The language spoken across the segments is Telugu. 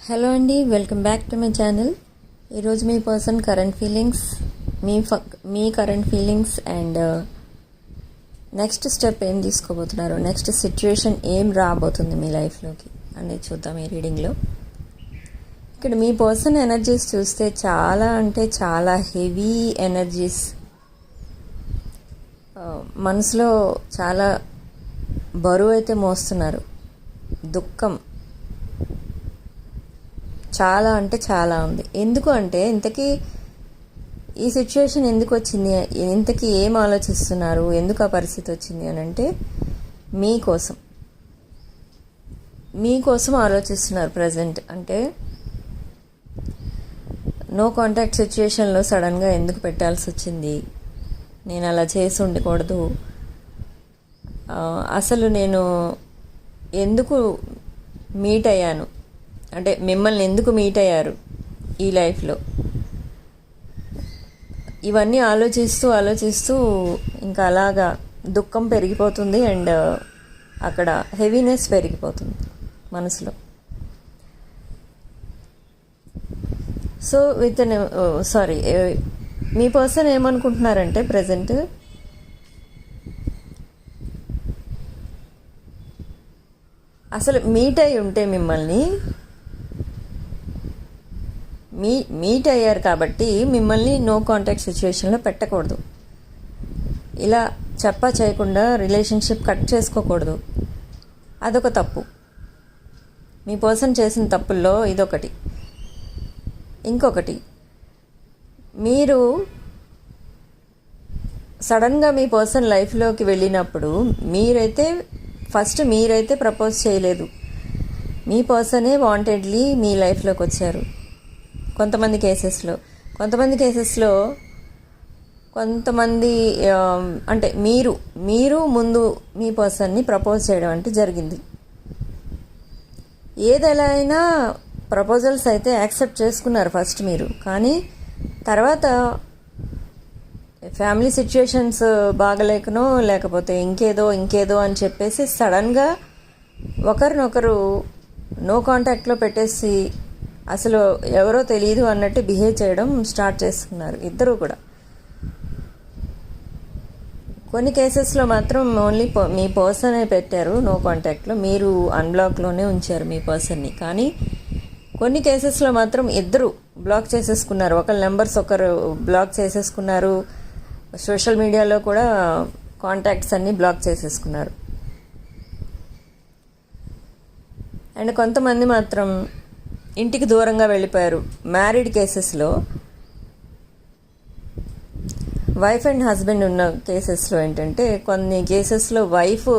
హలో అండి, welcome back to my channel. ఈరోజు మీ పర్సన్ కరెంట్ ఫీలింగ్స్, మీ current feelings and next step ఏం తీసుకోబోతున్నారు, నెక్స్ట్ సిచ్యువేషన్ ఏం రాబోతుంది మీ లైఫ్లోకి అనేది చూద్దాం ఈ రీడింగ్లో. ఇక్కడ మీ పర్సన్ ఎనర్జీస్ చూస్తే చాలా అంటే చాలా హెవీ ఎనర్జీస్, మనసులో చాలా బరువు అయితే మోస్తున్నారు. దుఃఖం చాలా అంటే చాలా ఉంది. ఎందుకు అంటే ఇంతకీ ఈ సిచ్యువేషన్ ఎందుకు వచ్చింది, ఇంతకీ ఏం ఆలోచిస్తున్నారు, ఎందుకు ఆ పరిస్థితి వచ్చింది అని అంటే మీకోసం ఆలోచిస్తున్నారు ప్రజెంట్. అంటే నో కాంటాక్ట్ సిచ్యువేషన్లో సడన్గా ఎందుకు పెట్టాల్సి వచ్చింది, నేను అలా చేసి ఉండకూడదు, అసలు నేను ఎందుకు మీట్ అయ్యాను, అంటే మిమ్మల్ని ఎందుకు మీట్ అయ్యారు ఈ లైఫ్లో, ఇవన్నీ ఆలోచిస్తూ ఇంకా అలాగా దుఃఖం పెరిగిపోతుంది అండ్ అక్కడ హెవీనెస్ పెరిగిపోతుంది మనసులో. సో మీ పర్సన్ ఏమనుకుంటున్నారంటే ప్రజెంట్ అసలు మీట్ అయి ఉంటే మిమ్మల్ని మీట్ అయ్యారు కాబట్టి మిమ్మల్ని నో కాంటాక్ట్ సిచ్యువేషన్లో పెట్టకూడదు. ఇలా చేయకుండా రిలేషన్షిప్ కట్ చేసుకోకూడదు. అదొక తప్పు. మీ పర్సన్ చేసిన తప్పుల్లో ఇదొకటి. ఇంకొకటి, మీరు సడన్గా మీ పర్సన్ లైఫ్లోకి వెళ్ళినప్పుడు మీరైతే ప్రపోజ్ చేయలేదు. మీ పర్సనే వాంటెడ్లీ మీ లైఫ్లోకి వచ్చారు. కొంతమంది కేసెస్లో అంటే మీరు ముందు మీ పర్సన్ని ప్రపోజ్ చేయడం అంటే జరిగింది. ఏదెలా అయినా ప్రపోజల్స్ అయితే యాక్సెప్ట్ చేసుకున్నారు ఫస్ట్ మీరు, కానీ తర్వాత ఫ్యామిలీ సిచ్యుయేషన్స్ బాగలేకనో లేకపోతే ఇంకేదో అని చెప్పేసి సడన్గా ఒకరినొకరు నో కాంటాక్ట్లో పెట్టేసి అసలు ఎవరో తెలియదు అన్నట్టు బిహేవ్ చేయడం స్టార్ట్ చేసుకున్నారు ఇద్దరు కూడా. కొన్ని కేసెస్లో మాత్రం ఓన్లీ మీ పర్సనే పెట్టారు నో కాంటాక్ట్లో, మీరు అన్బ్లాక్లోనే ఉంచారు మీ పర్సన్ని. కానీ కొన్ని కేసెస్లో మాత్రం ఇద్దరు బ్లాక్ చేసేసుకున్నారు, ఒకరి నెంబర్స్ ఒకరు బ్లాక్ చేసేసుకున్నారు, సోషల్ మీడియాలో కూడా కాంటాక్ట్స్ అన్నీ బ్లాక్ చేసేసుకున్నారు. అండ్ కొంతమంది మాత్రం ఇంటికి దూరంగా వెళ్ళిపోయారు. మ్యారీడ్ కేసెస్లో, వైఫ్ అండ్ హస్బెండ్ ఉన్న కేసెస్లో ఏంటంటే కొన్ని కేసెస్లో వైఫ్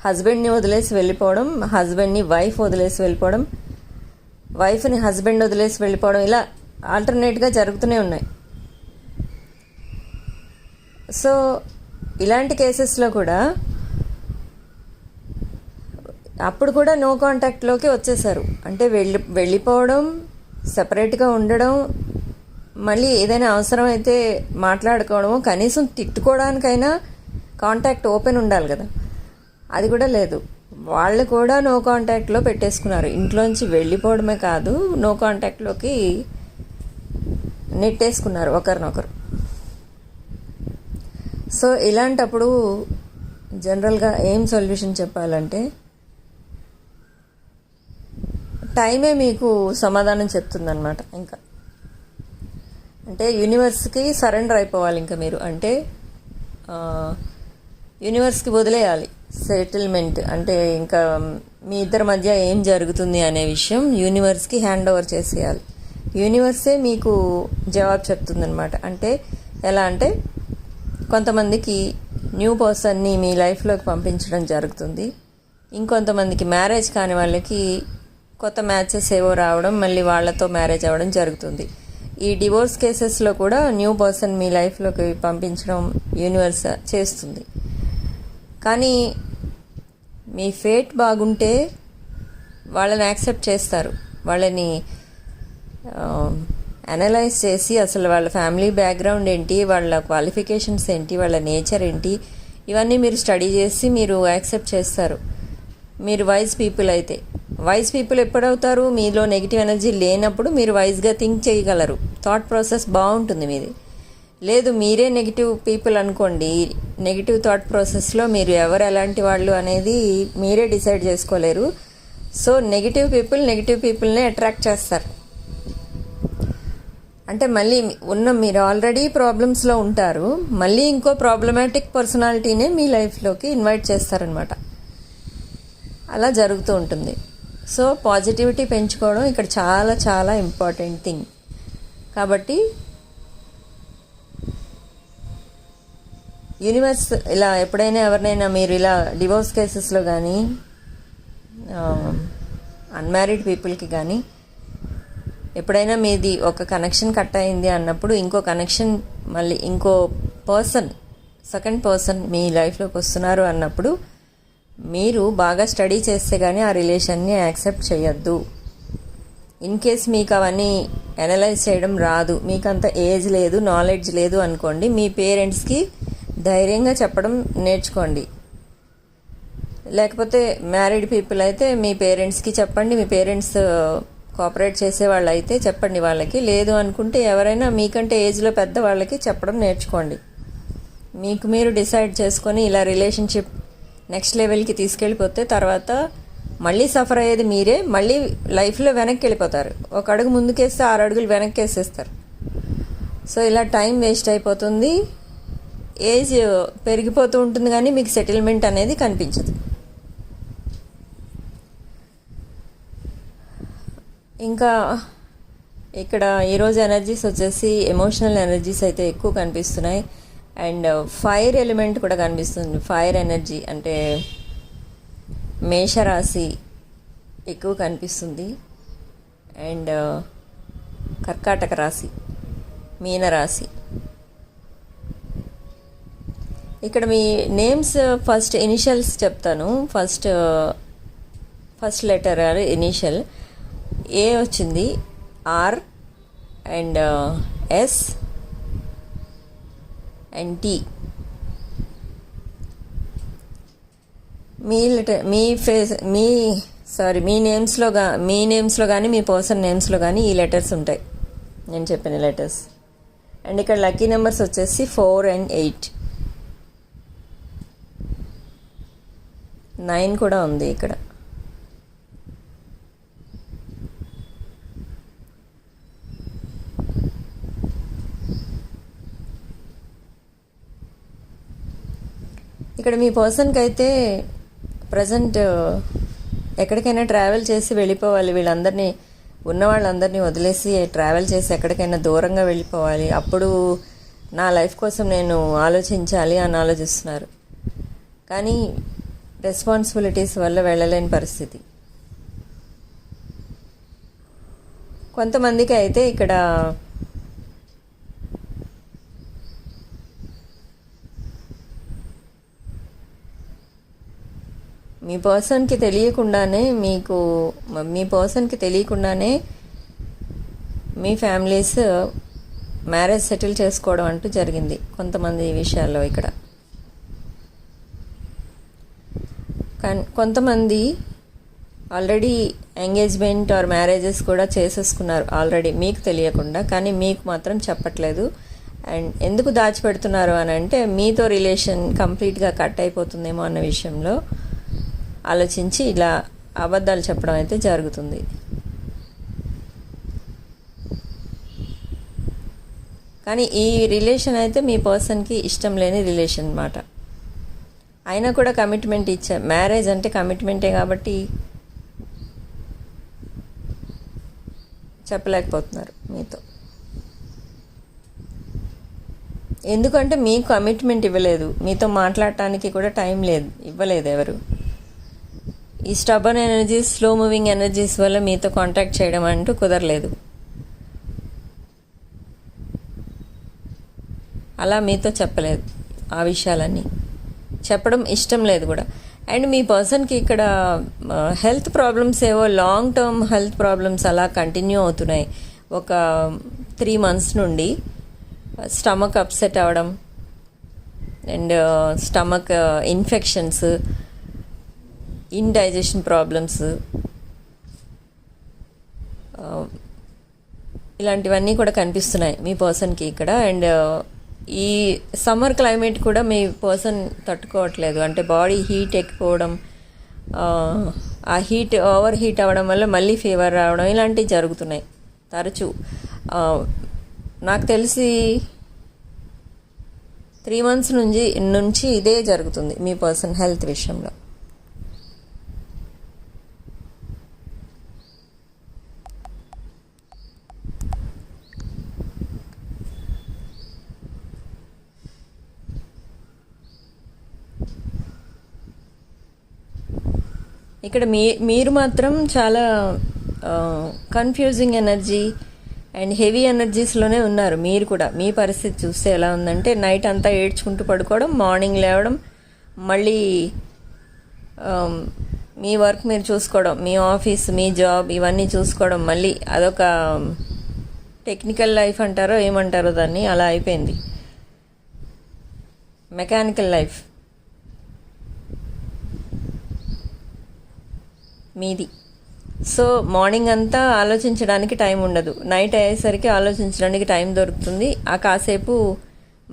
హస్బెండ్ని వదిలేసి వెళ్ళిపోవడం, హస్బెండ్ని వైఫ్ వదిలేసి వెళ్ళిపోవడం, వైఫ్ని హస్బెండ్ వదిలేసి వెళ్ళిపోవడం, ఇలా ఆల్టర్నేట్గా జరుగుతూనే ఉన్నాయి. సో ఇలాంటి కేసెస్లో కూడా అప్పుడు కూడా నో కాంటాక్ట్లోకి వచ్చేసారు. అంటే వెళ్ళిపోవడం, సెపరేట్గా ఉండడం, మళ్ళీ ఏదైనా అవసరం అయితే మాట్లాడుకోవడము, కనీసం తిట్టుకోవడానికైనా కాంటాక్ట్ ఓపెన్ ఉండాలి కదా, అది కూడా లేదు. వాళ్ళు కూడా నో కాంటాక్ట్లో పెట్టేసుకున్నారు. ఇంట్లోంచి వెళ్ళిపోవడమే కాదు, నో కాంటాక్ట్లోకి నెట్టేసుకున్నారు ఒకరినొకరు. సో ఇలాంటప్పుడు జనరల్గా ఏం సొల్యూషన్ చెప్పాలంటే, టైమే మీకు సమాధానం చెప్తుందన్నమాట. ఇంకా అంటే యూనివర్స్కి సరెండర్ అయిపోవాలి ఇంకా మీరు. అంటే యూనివర్స్కి వదిలేయాలి సెటిల్మెంట్. అంటే ఇంకా మీ ఇద్దరి మధ్య ఏం జరుగుతుంది అనే విషయం యూనివర్స్కి హ్యాండ్ ఓవర్ చేసేయాలి. యూనివర్సే మీకు జవాబు చెప్తుందన్నమాట. అంటే ఎలా అంటే, కొంతమందికి న్యూ పర్సన్ని మీ లైఫ్లోకి పంపించడం జరుగుతుంది. ఇంకొంతమందికి మ్యారేజ్ కాని వాళ్ళకి కొత్త మ్యాచెస్ ఏవో రావడం, మళ్ళీ వాళ్ళతో మ్యారేజ్ అవ్వడం జరుగుతుంది. ఈ డివోర్స్ కేసెస్లో కూడా న్యూ పర్సన్ మీ లైఫ్లోకి పంపించడం యూనివర్స్ చేస్తుంది. కానీ మీ ఫేట్ బాగుంటే వాళ్ళని యాక్సెప్ట్ చేస్తారు. వాళ్ళని అనలైజ్ చేసి అసలు వాళ్ళ ఫ్యామిలీ బ్యాక్గ్రౌండ్ ఏంటి, వాళ్ళ క్వాలిఫికేషన్స్ ఏంటి, వాళ్ళ నేచర్ ఏంటి, ఇవన్నీ మీరు స్టడీ చేసి మీరు యాక్సెప్ట్ చేస్తారు, మీరు వైజ్ పీపుల్ అయితే. వైజ్ పీపుల్ ఎప్పుడవుతారు? మీలో నెగిటివ్ ఎనర్జీ లేనప్పుడు మీరు వైజ్గా థింక్ చేయగలరు, థాట్ ప్రాసెస్ బాగుంటుంది మీది. లేదు మీరే నెగిటివ్ పీపుల్ అనుకోండి, నెగిటివ్ థాట్ ప్రాసెస్లో మీరు ఎవరు ఎలాంటి వాళ్ళు అనేది మీరే డిసైడ్ చేసుకోలేరు. సో నెగిటివ్ పీపుల్నే అట్రాక్ట్ చేస్తారు. అంటే మళ్ళీ మీరు ఆల్రెడీ ప్రాబ్లమ్స్లో ఉంటారు, మళ్ళీ ఇంకో ప్రాబ్లమాటిక్ పర్సనాలిటీనే మీ లైఫ్లోకి ఇన్వైట్ చేస్తారనమాట. అలా జరుగుతూ ఉంటుంది. సో పాజిటివిటీ పెంచుకోవడం ఇక్కడ చాలా చాలా ఇంపార్టెంట్ థింగ్. కాబట్టి యూనివర్స్ ఇలా ఎప్పుడైనా ఎవరినైనా మీరు ఇలా డివోర్స్ కేసెస్లో కానీ అన్మ్యారీడ్ పీపుల్కి కానీ ఎప్పుడైనా మీది ఒక కనెక్షన్ కట్ అయింది అన్నప్పుడు ఇంకో కనెక్షన్ మళ్ళీ ఇంకో సెకండ్ పర్సన్ మీ లైఫ్లోకి వస్తున్నారు అన్నప్పుడు మీరు బాగా స్టడీ చేస్తే కానీ ఆ రిలేషన్ని యాక్సెప్ట్ చేయొద్దు. ఇన్ కేస్ మీకు అవన్నీ అనలైజ్ చేయడం రాదు, మీకు అంత ఏజ్ లేదు, నాలెడ్జ్ లేదు అనుకోండి, మీ పేరెంట్స్కి ధైర్యంగా చెప్పడం నేర్చుకోండి. లేకపోతే మ్యారీడ్ పీపుల్ అయితే మీ పేరెంట్స్కి చెప్పండి, మీ పేరెంట్స్ కోఆపరేట్ చేసేవాళ్ళు అయితే చెప్పండి వాళ్ళకి. లేదు అనుకుంటే ఎవరైనా మీకంటే ఏజ్లో పెద్ద వాళ్ళకి చెప్పడం నేర్చుకోండి. మీకు మీరు డిసైడ్ చేసుకొని ఇలా రిలేషన్షిప్ నెక్స్ట్ లెవెల్కి తీసుకెళ్ళిపోతే తర్వాత మళ్ళీ సఫర్ అయ్యేది మీరే, మళ్ళీ లైఫ్లో వెనక్కి వెళ్ళిపోతారు. ఒక అడుగు ముందుకేస్తే 6 అడుగులు వెనక్కి వేసేస్తారు. సో ఇలా టైం వేస్ట్ అయిపోతుంది, ఏజ్ పెరిగిపోతూ ఉంటుంది, కానీ మీకు సెటిల్మెంట్ అనేది కనిపించదు. ఇంకా ఇక్కడ ఈరోజు ఎనర్జీస్ వచ్చేసి ఎమోషనల్ ఎనర్జీస్ అయితే ఎక్కువ కనిపిస్తున్నాయి. అండ్ ఫైర్ ఎలిమెంట్ కూడా కనిపిస్తుంది. ఫైర్ ఎనర్జీ అంటే మేషరాశి ఎక్కువ కనిపిస్తుంది. అండ్ కర్కాటక రాశి, మీనరాశి. ఇక్కడ మీ నేమ్స్ ఫస్ట్ ఇనిషియల్స్ చెప్తాను. ఫస్ట్ లెటర్ ఇనిషియల్ ఏ వచ్చింది, R and S and T. మీ నేమ్స్లో కానీ మీ పర్సన్ నేమ్స్లో కానీ ఈ లెటర్స్ ఉంటాయి, నేను చెప్పిన లెటర్స్. అండ్ ఇక్కడ లక్కీ నెంబర్స్ వచ్చేసి 4 and 8. 9 కూడా ఉంది ఇక్కడ. ఇక్కడ మీ పర్సన్కి అయితే ప్రజెంట్ ఎక్కడికైనా ట్రావెల్ చేసి వెళ్ళిపోవాలి. ఉన్న వాళ్ళందరినీ వదిలేసి ట్రావెల్ చేసి ఎక్కడికైనా దూరంగా వెళ్ళిపోవాలి. అప్పుడు నా లైఫ్ కోసం నేను ఆలోచించాలి అని ఆలోచిస్తున్నారు. కానీ రెస్పాన్సిబిలిటీస్ వల్ల వెళ్ళలేని పరిస్థితి. కొంతమందికి అయితే ఇక్కడ మీ పర్సన్కి తెలియకుండానే మీ ఫ్యామిలీస్ మ్యారేజ్ సెటిల్ చేసుకోవడం అంటూ జరిగింది కొంతమంది విషయాల్లో. ఇక్కడ కొంతమంది ఆల్రెడీ ఎంగేజ్మెంట్ ఆర్ మ్యారేజెస్ కూడా చేసేసుకున్నారు ఆల్రెడీ మీకు తెలియకుండా, కానీ మీకు మాత్రం చెప్పట్లేదు. అండ్ ఎందుకు దాచిపెడుతున్నారు అని అంటే మీతో రిలేషన్ కంప్లీట్గా కట్ అయిపోతుందేమో అన్న విషయంలో ఆలోచించి ఇలా అబద్ధాలు చెప్పడం అయితే జరుగుతుంది. కానీ ఈ రిలేషన్ అయితే మీ పర్సన్కి ఇష్టం లేని రిలేషన్ అన్నమాట. అయినా కూడా కమిట్మెంట్ ఇచ్చారు. మ్యారేజ్ అంటే కమిట్మెంటే కాబట్టి చెప్పలేకపోతున్నారు మీతో. ఎందుకంటే మీకు కమిట్మెంట్ ఇవ్వలేదు, మీతో మాట్లాడటానికి కూడా టైం ఇవ్వలేదు ఎవరు. ఈ stubborn energies, slow moving energies వల్ల మీతో కాంటాక్ట్ చేయడం అంటూ కుదరలేదు. అలా మీతో చెప్పలేదు, ఆ విషయాలన్నీ చెప్పడం ఇష్టం లేదు కూడా. అండ్ మీ పర్సన్కి ఇక్కడ హెల్త్ ప్రాబ్లమ్స్ ఏవో లాంగ్ టర్మ్ హెల్త్ ప్రాబ్లమ్స్ అలా కంటిన్యూ అవుతున్నాయి. ఒక 3 months నుండి స్టమక్ అప్సెట్ అవ్వడం and stomach infections, indigestion problems, ఇలాంటివన్నీ కూడా కనిపిస్తున్నాయి మీ పర్సన్కి ఇక్కడ. అండ్ ఈ సమ్మర్ క్లైమేట్ కూడా మీ పర్సన్ తట్టుకోవట్లేదు, అంటే బాడీ హీట్ ఎక్కిపోవడం, ఆ హీట్ ఓవర్ హీట్ అవ్వడం వల్ల మళ్ళీ ఫీవర్ రావడం ఇలాంటివి జరుగుతున్నాయి తరచూ. నాకు తెలిసి 3 months నుంచి ఇదే జరుగుతుంది మీ పర్సన్ హెల్త్ విషయంలో. ఇక్కడ మీరు మాత్రం చాలా కన్ఫ్యూజింగ్ ఎనర్జీ అండ్ హెవీ ఎనర్జీస్లోనే ఉన్నారు. మీరు కూడా మీ పరిస్థితి చూస్తే ఎలా ఉందంటే, నైట్ అంతా ఏడ్చుకుంటూ పడుకోవడం, మార్నింగ్ లేవడం, మళ్ళీ మీ వర్క్ మీరు చూసుకోవడం, మీ ఆఫీస్, మీ జాబ్ ఇవన్నీ చూసుకోవడం, మళ్ళీ అదొక టెక్నికల్ లైఫ్ అంటారో ఏమంటారో దాన్ని, అలా అయిపోయింది, మెకానికల్ లైఫ్ మీది. సో మార్నింగ్ అంతా ఆలోచించడానికి టైం ఉండదు, నైట్ అయ్యేసరికి ఆలోచించడానికి టైం దొరుకుతుంది. ఆ కాసేపు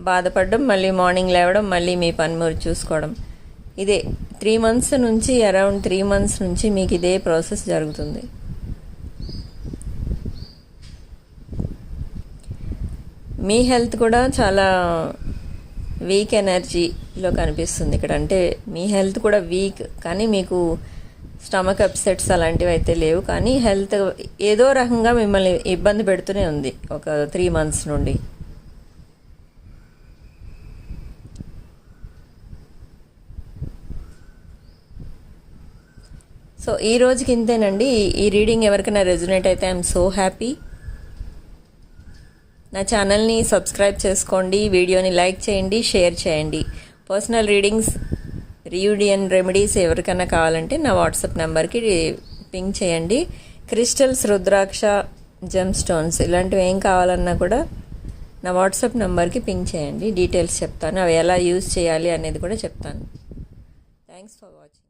బాధపడడం, మళ్ళీ మార్నింగ్ లేవడం, మళ్ళీ మీ పని మీరు చూసుకోవడం, ఇదే 3 months నుంచి, అరౌండ్ 3 months నుంచి మీకు ఇదే ప్రాసెస్ జరుగుతుంది. మీ హెల్త్ కూడా చాలా వీక్ ఎనర్జీలో కనిపిస్తుంది ఇక్కడ. అంటే మీ హెల్త్ కూడా వీక్, కానీ మీకు స్టమక్ అప్సెట్స్ అలాంటివి అయితే లేవు, కానీ హెల్త్ ఏదో రకంగా మిమ్మల్ని ఇబ్బంది పెడుతూనే ఉంది ఒక 3 months నుండి. సో ఈ రోజుకి ఇంతేనండి. ఈ రీడింగ్ ఎవరికైనా రెజొనేట్ అయితే ఐఎమ్ సో హ్యాపీ. నా ఛానల్ని సబ్స్క్రైబ్ చేసుకోండి, వీడియోని లైక్ చేయండి, షేర్ చేయండి. పర్సనల్ రీడింగ్స్, రియూడియన్ రెమెడీస్ ఎవరికైనా కావాలంటే నా వాట్సాప్ నెంబర్కి పింక్ చేయండి. క్రిస్టల్స్, రుద్రాక్ష, జెమ్ స్టోన్స్ ఇలాంటివి ఏం కావాలన్నా కూడా నా వాట్సాప్ నెంబర్కి పింక్ చేయండి. డీటెయిల్స్ చెప్తాను, అవి ఎలా యూజ్ చేయాలి అనేది కూడా చెప్తాను. Thanks for watching.